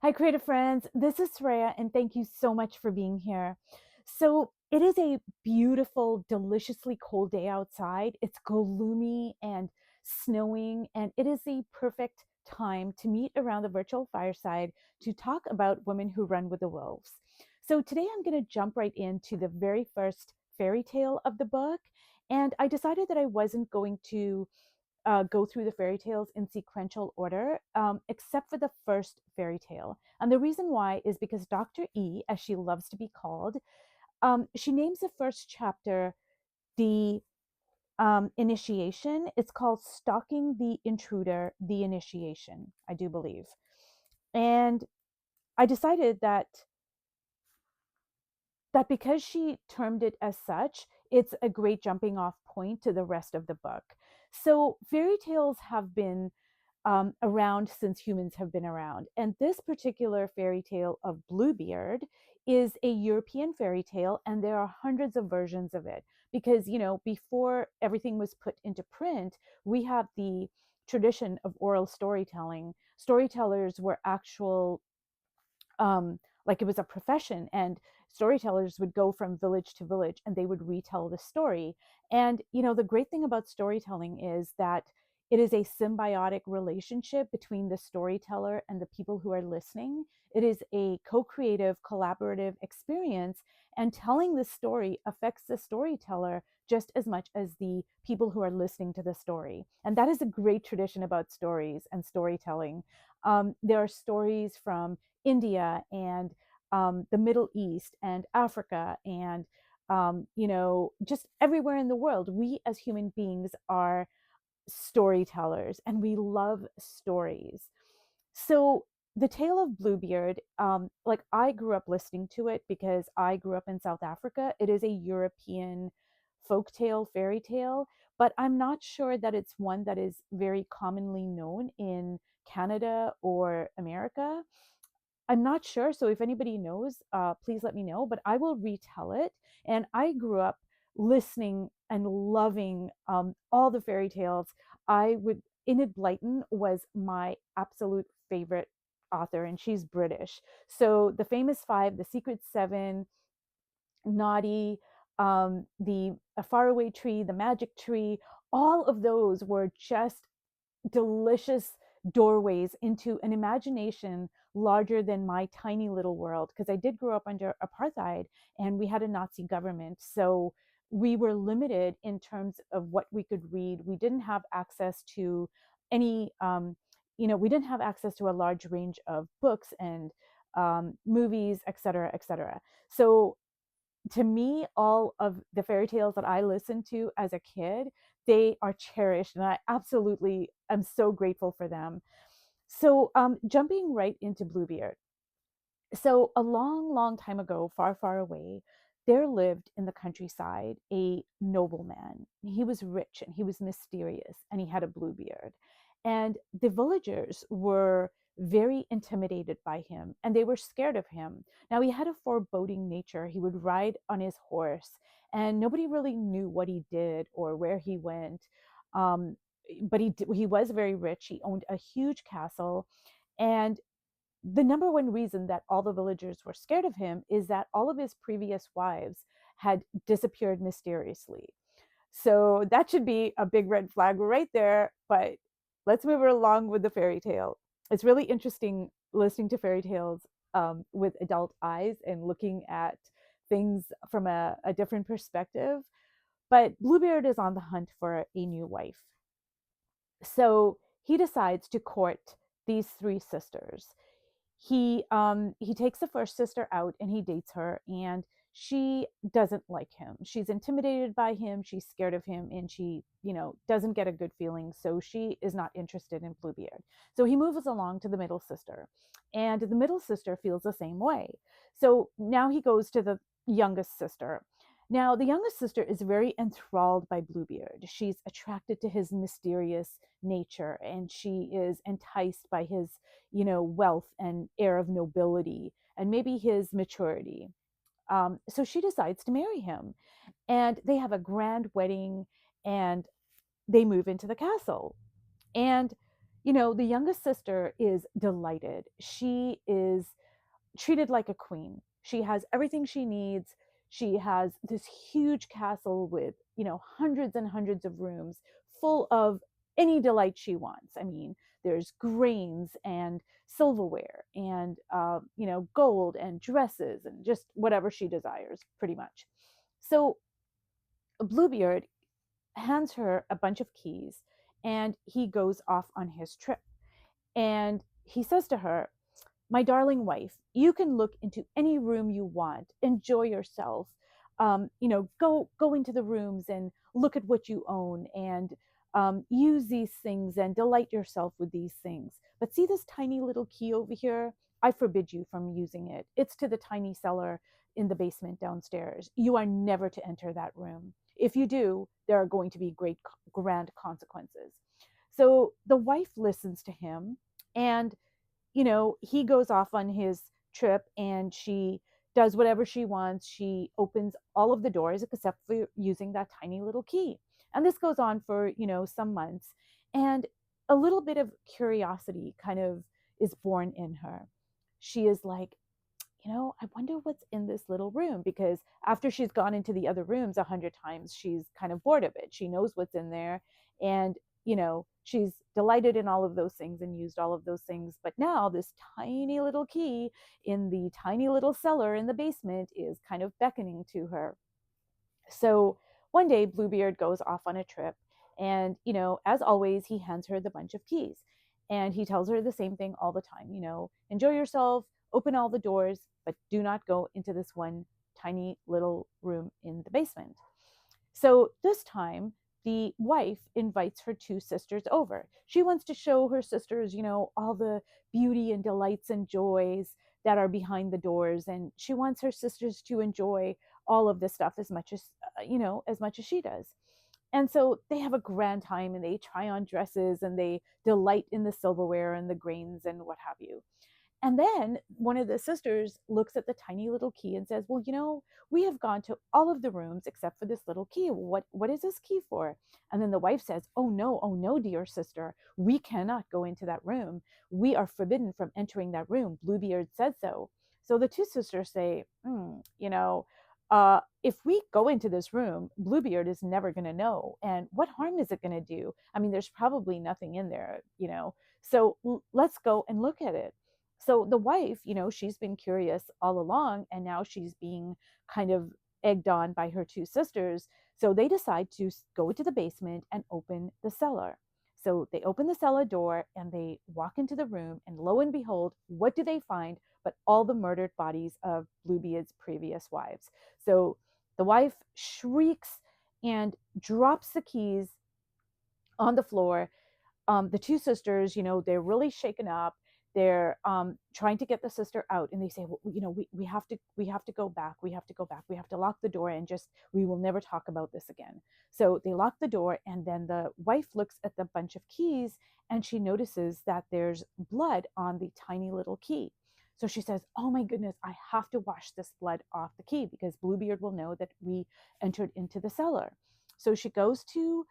Hi, creative friends. This is Freya, and thank you so much for being here. So, it is a beautiful, deliciously cold day outside. It's gloomy and snowing, and it is the perfect time to meet around the virtual fireside to talk about women who run with the wolves. So, today I'm going to jump right into the very first fairy tale of the book. And I decided that I wasn't going to go through the fairy tales in sequential order, except for the first fairy tale. And the reason why is because Dr. E, as she loves to be called, she names the first chapter the initiation. It's called Stalking the Intruder, the Initiation, I do believe. And I decided that because she termed it as such, it's a great jumping off point to the rest of the book. So fairy tales have been around since humans have been around. And this particular fairy tale of Bluebeard is a European fairy tale, and there are hundreds of versions of it. Because, before everything was put into print, we have the tradition of oral storytelling. Storytellers were actual like it was a profession, and storytellers would go from village to village and they would retell the story. And the great thing about storytelling is that it is a symbiotic relationship between the storyteller and the people who are listening. It is a co-creative, collaborative experience, and telling the story affects the storyteller just as much as the people who are listening to the story. And that is a great tradition about stories and storytelling. There are stories from India and the Middle East and Africa and just everywhere in the world. We as human beings are storytellers and we love stories. So the tale of Bluebeard, like I grew up listening to it because I grew up in South Africa. It is a European folktale, fairy tale, but I'm not sure that it's one that is very commonly known in Canada or America. I'm not sure. So if anybody knows, please let me know. But I will retell it. And I grew up listening and loving all the fairy tales. Enid Blyton was my absolute favorite author, and she's British. So the famous five, the Secret Seven, Naughty, the A Faraway Tree, the Magic Tree, all of those were just delicious doorways into an imagination larger than my tiny little world, because I did grow up under apartheid and we had a Nazi government. So we were limited in terms of what we could read. We didn't have access to any, we didn't have access to a large range of books and movies, et cetera, et cetera. So to me, all of the fairy tales that I listened to as a kid, they are cherished, and I absolutely am so grateful for them. So, jumping right into Bluebeard. So, a long, long time ago, far, far away, there lived in the countryside a nobleman. He was rich and he was mysterious, and he had a blue beard. And the villagers were very intimidated by him and they were scared of him. Now, he had a foreboding nature. He would ride on his horse, and nobody really knew what he did or where he went. Um, but he was very rich. He owned a huge castle, and the number one reason that all the villagers were scared of him is that all of his previous wives had disappeared mysteriously. So that should be a big red flag right there. But let's move along with the fairy tale. It's really interesting listening to fairy tales with adult eyes and looking at things from a different perspective. But Bluebeard is on the hunt for a new wife. So he decides to court these three sisters. He takes the first sister out and he dates her, and she doesn't like him. She's intimidated by him, she's scared of him, and she doesn't get a good feeling, so she is not interested in Bluebeard. So he moves along to the middle sister, and the middle sister feels the same way. So now he goes to the youngest sister. Now the youngest sister is very enthralled by Bluebeard. She's attracted to his mysterious nature, and she is enticed by his wealth and air of nobility, and maybe his maturity. So she decides to marry him, and they have a grand wedding, and they move into the castle. And The youngest sister is delighted. She is treated like a queen. She has everything she needs. She has this huge castle with, hundreds and hundreds of rooms full of any delight she wants. I mean, there's grains and silverware and, gold and dresses and just whatever she desires, pretty much. So Bluebeard hands her a bunch of keys and he goes off on his trip. And he says to her, my darling wife, you can look into any room you want, enjoy yourself, go into the rooms and look at what you own and use these things and delight yourself with these things. But see this tiny little key over here? I forbid you from using it. It's to the tiny cellar in the basement downstairs. You are never to enter that room. If you do, there are going to be great, grand consequences. So the wife listens to him, and he goes off on his trip and she does whatever she wants. She opens all of the doors except for using that tiny little key. And this goes on for, some months. And a little bit of curiosity kind of is born in her. She is like, I wonder what's in this little room, because after she's gone into the other rooms 100 times, she's kind of bored of it. She knows what's in there, and she's delighted in all of those things and used all of those things. But now this tiny little key in the tiny little cellar in the basement is kind of beckoning to her. So one day, Bluebeard goes off on a trip, and as always, he hands her the bunch of keys, and he tells her the same thing all the time. Enjoy yourself, open all the doors, but do not go into this one tiny little room in the basement. So this time, the wife invites her two sisters over. She wants to show her sisters, all the beauty and delights and joys that are behind the doors. And she wants her sisters to enjoy all of this stuff as much as, as much as she does. And so they have a grand time and they try on dresses and they delight in the silverware and the grains and what have you. And then one of the sisters looks at the tiny little key and says, well, we have gone to all of the rooms except for this little key. What is this key for? And then the wife says, oh no, dear sister, we cannot go into that room. We are forbidden from entering that room. Bluebeard said so. So the two sisters say, if we go into this room, Bluebeard is never going to know. And what harm is it going to do? I mean, there's probably nothing in there, so let's go and look at it. So the wife, she's been curious all along, and now she's being kind of egged on by her two sisters. So they decide to go into the basement and open the cellar. So they open the cellar door and they walk into the room, and lo and behold, what do they find but all the murdered bodies of Bluebeard's previous wives? So the wife shrieks and drops the keys on the floor. The two sisters, they're really shaken up. They're trying to get the sister out, and they say, well, we have to go back. We have to go back. We have to lock the door and we will never talk about this again. So they lock the door, and then the wife looks at the bunch of keys and she notices that there's blood on the tiny little key. So she says, oh my goodness, I have to wash this blood off the key because Bluebeard will know that we entered into the cellar. So she goes to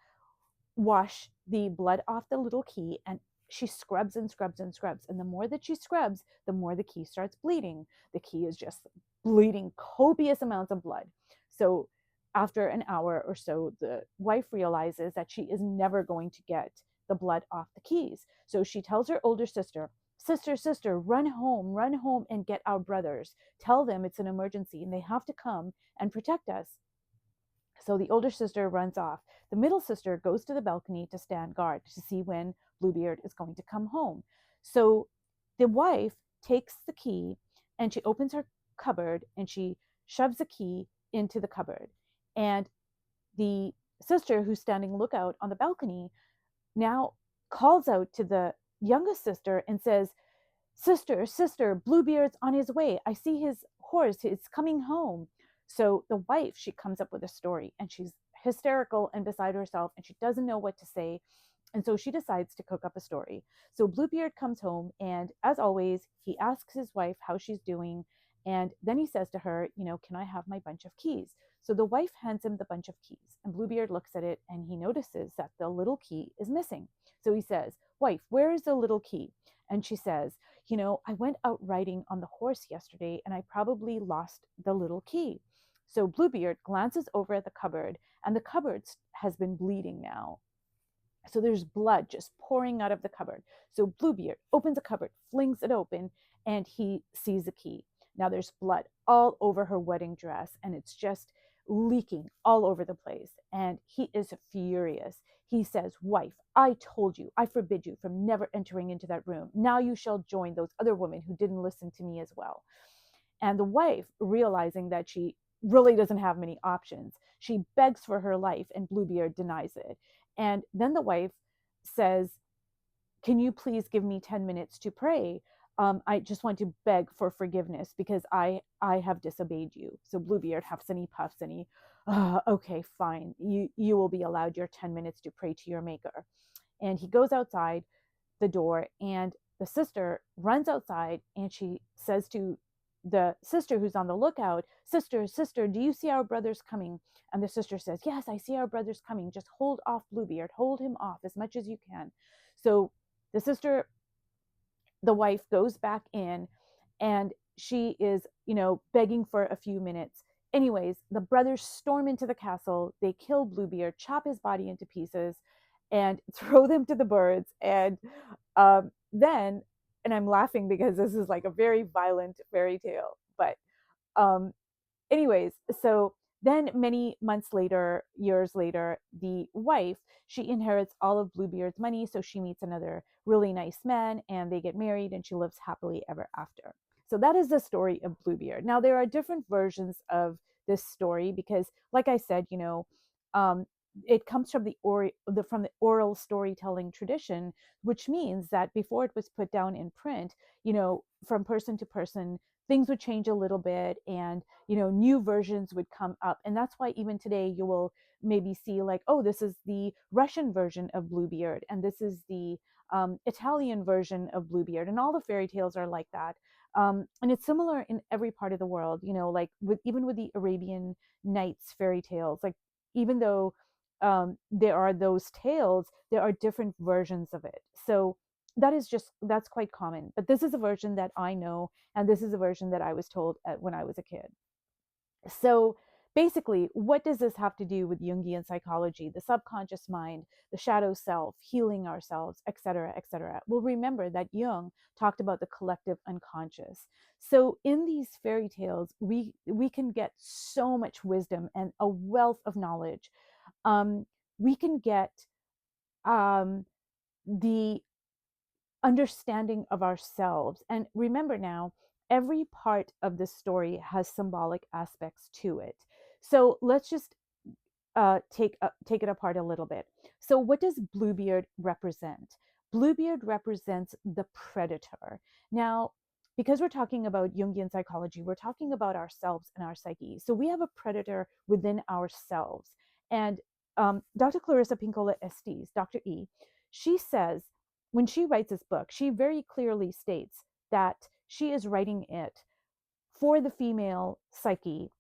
wash the blood off the little key, and she scrubs and scrubs and scrubs. And the more that she scrubs, the more the key starts bleeding. The key is just bleeding copious amounts of blood. So after an hour or so, the wife realizes that she is never going to get the blood off the keys. So she tells her older sister, sister, run home and get our brothers. Tell them it's an emergency and they have to come and protect us. So the older sister runs off. The middle sister goes to the balcony to stand guard to see when Bluebeard is going to come home. So the wife takes the key and she opens her cupboard and she shoves the key into the cupboard. And the sister who's standing lookout on the balcony now calls out to the youngest sister and says, sister, Bluebeard's on his way. I see his horse. It's coming home. So the wife, she comes up with a story and she's hysterical and beside herself and she doesn't know what to say. And so she decides to cook up a story. So Bluebeard comes home and as always, he asks his wife how she's doing. And then he says to her, can I have my bunch of keys? So the wife hands him the bunch of keys, and Bluebeard looks at it and he notices that the little key is missing. So he says, wife, where is the little key? And she says, I went out riding on the horse yesterday and I probably lost the little key. So Bluebeard glances over at the cupboard, and the cupboard has been bleeding now. So there's blood just pouring out of the cupboard. So Bluebeard opens a cupboard, flings it open, and he sees a key. Now there's blood all over her wedding dress, and it's just leaking all over the place. And he is furious. He says, wife, I told you, I forbid you from never entering into that room. Now you shall join those other women who didn't listen to me as well. And the wife, realizing that she really doesn't have many options, she begs for her life, and Bluebeard denies it. And then the wife says, can you please give me 10 minutes to pray? I just want to beg for forgiveness because I have disobeyed you. So Bluebeard huffs and he puffs and he, okay, fine. You will be allowed your 10 minutes to pray to your maker. And he goes outside the door, and the sister runs outside and she says to the sister who's on the lookout, sister, do you see our brothers coming? And the sister says, yes, I see our brothers coming. Just hold off Bluebeard, hold him off as much as you can. So the wife goes back in, and she is, begging for a few minutes. Anyways, the brothers storm into the castle. They kill Bluebeard, chop his body into pieces, and throw them to the birds. And then, and I'm laughing because this is like a very violent fairy tale, but um, anyways, so then many months later, years later, the wife, she inherits all of Bluebeard's money. So she meets another really nice man and they get married and she lives happily ever after. So that is the story of Bluebeard. Now, there are different versions of this story because, like I said, um, it comes from from the oral storytelling tradition, which means that before it was put down in print, from person to person, things would change a little bit, and new versions would come up. And that's why even today you will maybe see like, oh, this is the Russian version of Bluebeard, and this is the Italian version of Bluebeard, and all the fairy tales are like that. And it's similar in every part of the world, like even with the Arabian Nights fairy tales, like even though there are those tales, there are different versions of it. So that's quite common. But this is a version that I know, and this is a version that I was told when I was a kid. So basically, what does this have to do with Jungian psychology, the subconscious mind, the shadow self, healing ourselves, etc., etc.? Well, remember that Jung talked about the collective unconscious. So in these fairy tales, we can get so much wisdom and a wealth of knowledge. We can get um, the understanding of ourselves. And remember now, every part of the story has symbolic aspects to it. So let's just take it apart a little bit. So what does Bluebeard represent? Bluebeard represents the predator. Now, because we're talking about Jungian psychology, we're talking about ourselves and our psyche. So we have a predator within ourselves. And Dr. Clarissa Pinkola Estes, Dr. E, she says, when she writes this book, she very clearly states that she is writing it for the female psyche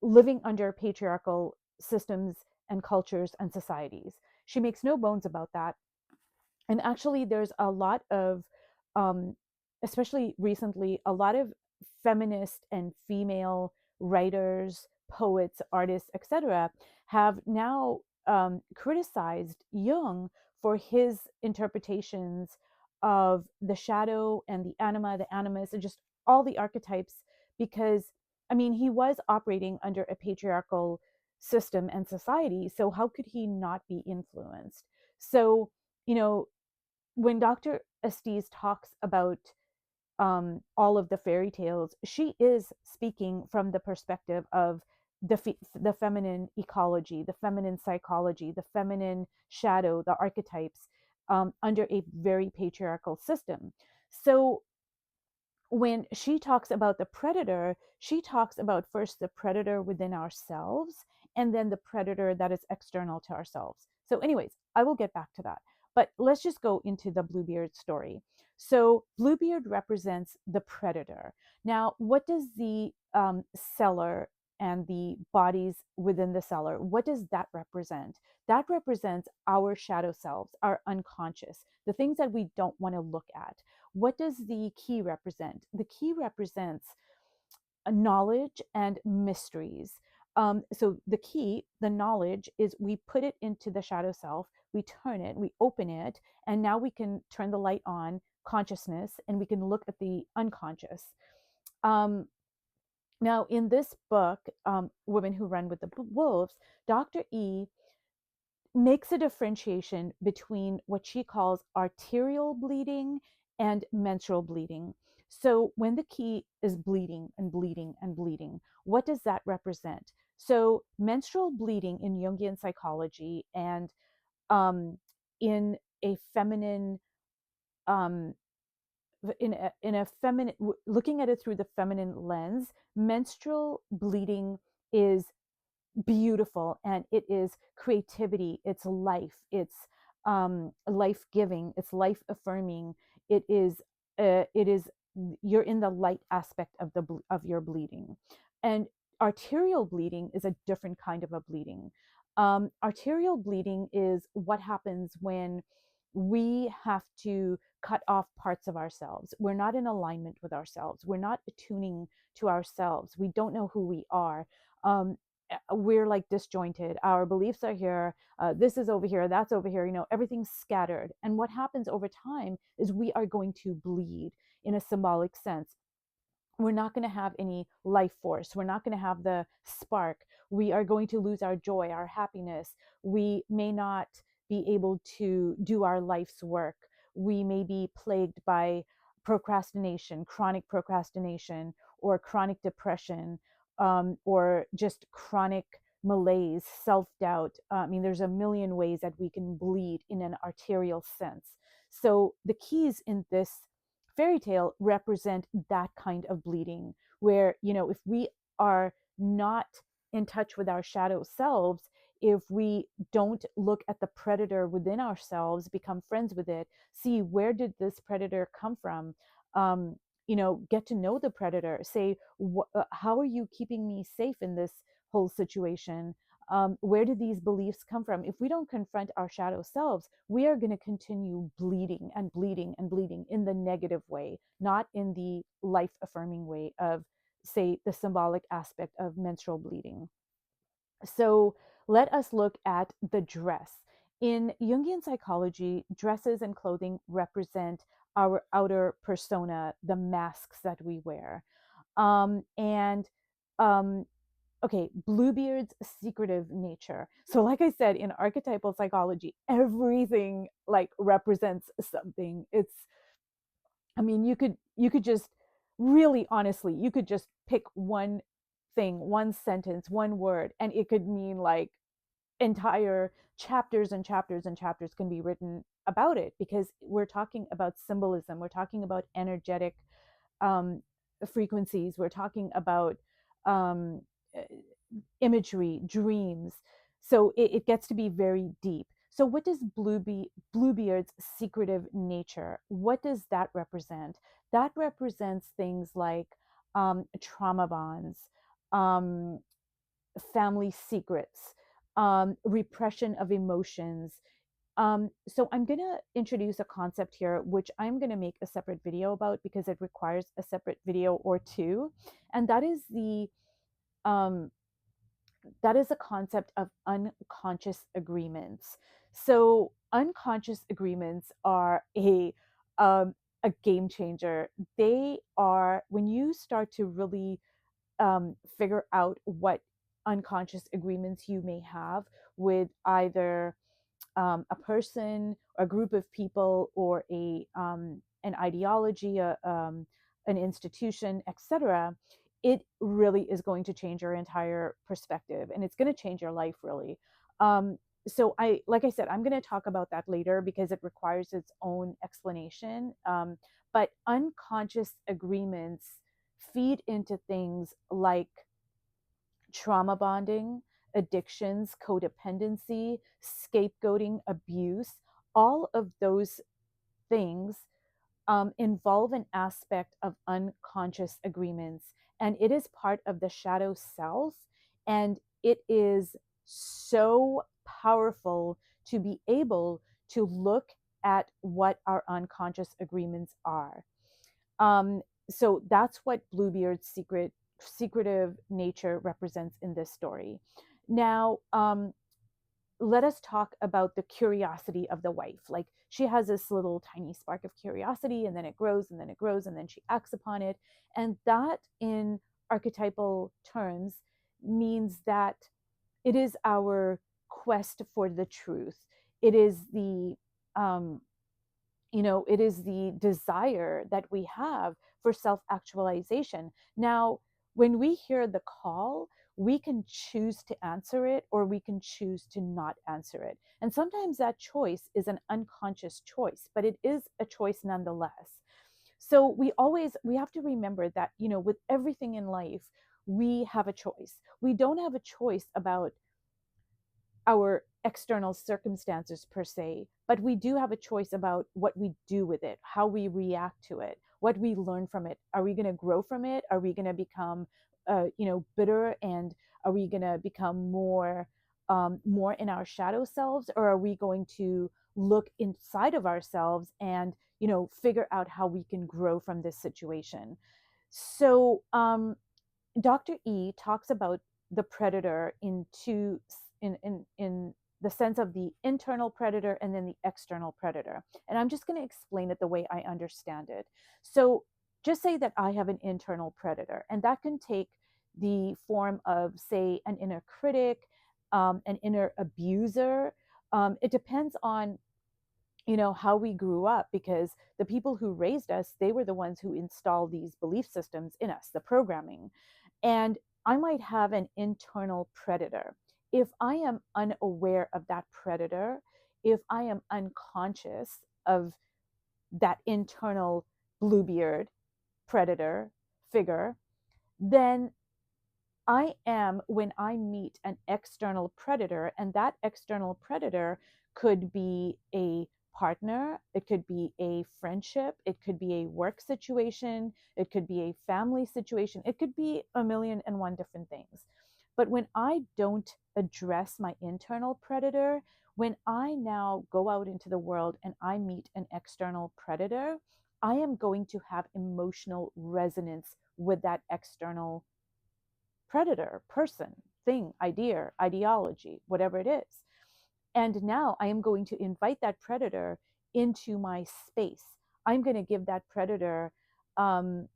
living under patriarchal systems and cultures and societies. She makes no bones about that. And actually, there's a lot of, um, especially recently, a lot of feminist and female writers, poets, artists, etc., have now criticized Jung for his interpretations of the shadow and the anima, the animus, and just all the archetypes, because I mean, he was operating under a patriarchal system and society. So how could he not be influenced? So, you know, when Dr. Estes talks about all of the fairy tales, she is speaking from the perspective of the feminine ecology, the feminine psychology, the feminine shadow, the archetypes under a very patriarchal system. So when she talks about the predator, she talks about first the predator within ourselves and then the predator that is external to ourselves. So, anyways, I will get back to that. But let's just go into the Bluebeard story. So Bluebeard represents the predator. Now, what does the cellar and the bodies within the cellar, what does that represent? That represents our shadow selves, our unconscious, the things that we don't want to look at. What does the key represent? The key represents knowledge and mysteries. So the key, the knowledge, is we put it into the shadow self, we turn it, we open it, and now we can turn the light on consciousness and we can look at the unconscious. Um, Now, in this book, Women Who Run with the Wolves, Dr. E makes a differentiation between what she calls arterial bleeding and menstrual bleeding. So when the key is bleeding and bleeding and bleeding, what does that represent? So menstrual bleeding in Jungian psychology and um, in a feminine, um, in a feminine, looking at it through the feminine lens, menstrual bleeding is beautiful, and it is creativity, it's life, it's life giving, it's life affirming, it is you're in the light aspect of the of your bleeding. And arterial bleeding is a different kind of a bleeding. Arterial bleeding is what happens when we have to cut off parts of ourselves. We're not in alignment with ourselves, we're not attuning to ourselves, we don't know who we are. We're like disjointed. Our beliefs are here. This is over here. That's over here. Everything's scattered. And what happens over time is we are going to bleed in a symbolic sense. We're not going to have any life force. We're not going to have the spark. We are going to lose our joy, our happiness. We may not be able to do our life's work. We may be plagued by procrastination, chronic procrastination, or chronic depression, or just chronic malaise, self doubt. I mean, there's a million ways that we can bleed in an arterial sense. So the keys in this fairy tale represent that kind of bleeding where, if we are not in touch with our shadow selves, if we don't look at the predator within ourselves, become friends with it, see where did this predator come from, get to know the predator, say, how are you keeping me safe in this whole situation? Where did these beliefs come from? If we don't confront our shadow selves, we are going to continue bleeding and bleeding and bleeding in the negative way, not in the life affirming way of, say, the symbolic aspect of menstrual bleeding. So let us look at the dress. In Jungian psychology, dresses and clothing represent our outer persona, the masks that we wear. And okay, Bluebeard's secretive nature. So like I said, in archetypal psychology, everything like represents something. I mean, you could just really honestly, you could just pick one thing, one sentence, one word, and it could mean like entire chapters and chapters and chapters can be written about it, because we're talking about symbolism, we're talking about energetic um, frequencies, we're talking about um, imagery, dreams. So it gets to be very deep. So what does Bluebeard's secretive nature, what does that represent? That represents things like trauma bonds, um, family secrets, repression of emotions. So I'm going to introduce a concept here, which I'm going to make a separate video about because it requires a separate video or two. And um, that is a concept of unconscious agreements. So unconscious agreements are a game changer. They are when you start to really figure out what unconscious agreements you may have with either a person, a group of people, or an ideology, an institution, etc., it really is going to change your entire perspective, and it's going to change your life really. So like I said, I'm going to talk about that later because it requires its own explanation. But unconscious agreements feed into things like trauma bonding, addictions, codependency, scapegoating, abuse. All of those things involve an aspect of unconscious agreements, and it is part of the shadow self. And it is so powerful to be able to look at what our unconscious agreements are. Um, so that's what Bluebeard's secretive nature represents in this story. Now, let us talk about the curiosity of the wife. Like, she has this little tiny spark of curiosity, and then it grows, and then it grows, and then she acts upon it. And that, in archetypal terms, means that it is our quest for the truth. It is um, it is the desire that we have for self actualization. Now, when we hear the call, we can choose to answer it, or we can choose to not answer it. And sometimes that choice is an unconscious choice, but it is a choice nonetheless. So we have to remember that, with everything in life, we have a choice. We don't have a choice about our external circumstances per se, but we do have a choice about what we do with it, how we react to it, what we learn from it. Are we going to grow from it? Are we going to become, bitter, and are we going to become more in our shadow selves, or are we going to look inside of ourselves and, figure out how we can grow from this situation? So, Dr. E talks about the predator in the sense of the internal predator and then the external predator. And I'm just going to explain it the way I understand it. So just say that I have an internal predator, and that can take the form of, say, an inner critic, an inner abuser. It depends on, how we grew up, because the people who raised us, they were the ones who installed these belief systems in us, the programming. And I might have an internal predator. If I am unaware of that predator, if I am unconscious of that internal Bluebeard predator figure, then I am, when I meet an external predator, and that external predator could be a partner, it could be a friendship, it could be a work situation, it could be a family situation, it could be a million and one different things. But when I don't address my internal predator, when I now go out into the world and I meet an external predator, I am going to have emotional resonance with that external predator, person, thing, idea, ideology, whatever it is. And now I am going to invite that predator into my space. I'm going to give that predator um,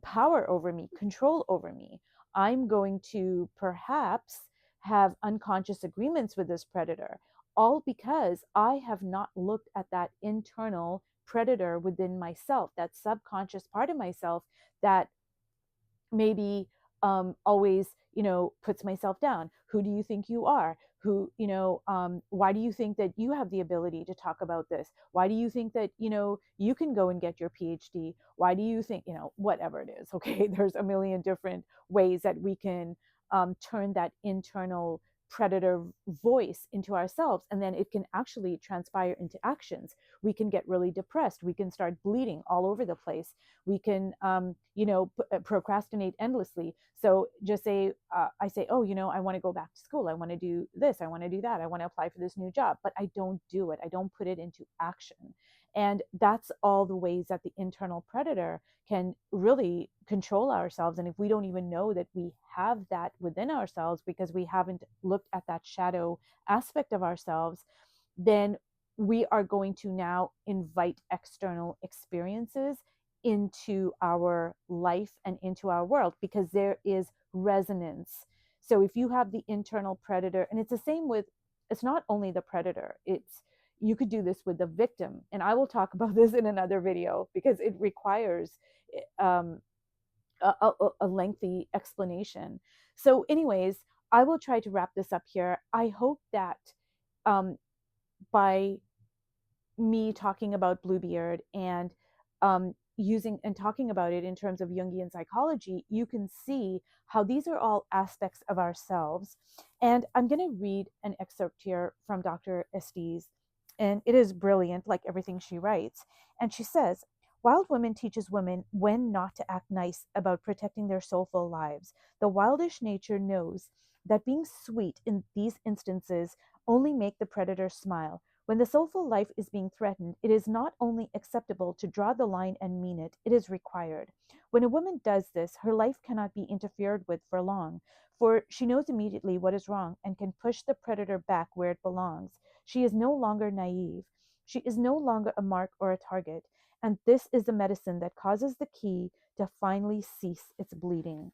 power over me, control over me. I'm going to perhaps have unconscious agreements with this predator, all because I have not looked at that internal predator within myself, that subconscious part of myself that maybe always, puts myself down. Who do you think you are? Why do you think that you have the ability to talk about this? Why do you think that, you can go and get your PhD? Why do you think, whatever it is? Okay, there's a million different ways that we can turn that internal predator voice into ourselves, and then it can actually transpire into actions. We can get really depressed, we can start bleeding all over the place, we can procrastinate endlessly. So just say, I say, oh, I want to go back to school, I want to do this, I want to do that, I want to apply for this new job, but I don't do it, I don't put it into action. And that's all the ways that the internal predator can really control ourselves. And if we don't even know that we have that within ourselves because we haven't looked at that shadow aspect of ourselves, then we are going to now invite external experiences into our life and into our world, because there is resonance. So if you have the internal predator, and it's the same with, it's not only the predator, it's, you could do this with the victim. And I will talk about this in another video because it requires um, a lengthy explanation. So anyways, I will try to wrap this up here. I hope that by me talking about Bluebeard and using and talking about it in terms of Jungian psychology, you can see how these are all aspects of ourselves. And I'm going to read an excerpt here from Dr. Estes, and it is brilliant, like everything she writes. And she says, Wild Woman teaches women when not to act nice about protecting their soulful lives. The wildish nature knows that being sweet in these instances only make the predator smile. When the soulful life is being threatened, it is not only acceptable to draw the line and mean it, it is required. When a woman does this, her life cannot be interfered with for long, for she knows immediately what is wrong and can push the predator back where it belongs. She is no longer naive. She is no longer a mark or a target. And this is the medicine that causes the key to finally cease its bleeding.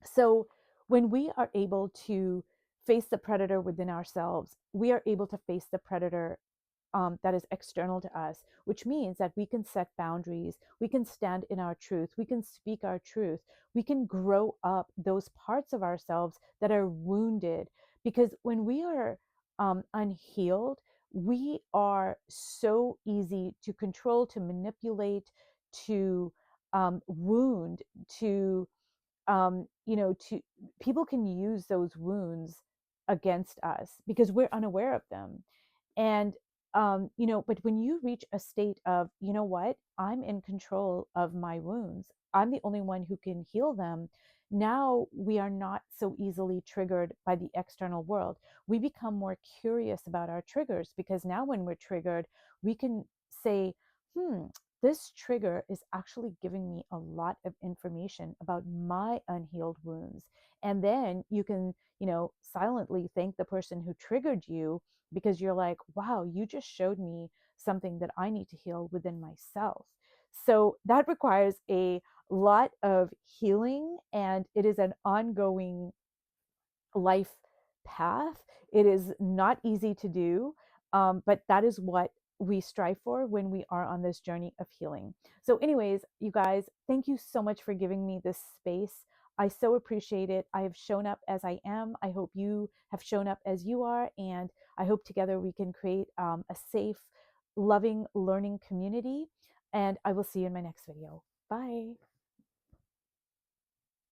So when we are able to face the predator within ourselves, we are able to face the predator that is external to us, which means that we can set boundaries, we can stand in our truth, we can speak our truth, we can grow up those parts of ourselves that are wounded. Because when we are unhealed, we are so easy to control, to manipulate, to wound, to to people can use those wounds against us because we're unaware of them. And but when you reach a state of, you know what, I'm in control of my wounds, I'm the only one who can heal them, now we are not so easily triggered by the external world. We become more curious about our triggers because now when we're triggered, we can say, this trigger is actually giving me a lot of information about my unhealed wounds. And then you can, silently thank the person who triggered you, because you're like, wow, you just showed me something that I need to heal within myself. So that requires a lot of healing, and it is an ongoing life path. It is not easy to do, but that is what we strive for when we are on this journey of healing. So, anyways, you guys, thank you so much for giving me this space. I so appreciate it. I have shown up as I am. I hope you have shown up as you are. And I hope together we can create a safe, loving, learning community. And I will see you in my next video. Bye.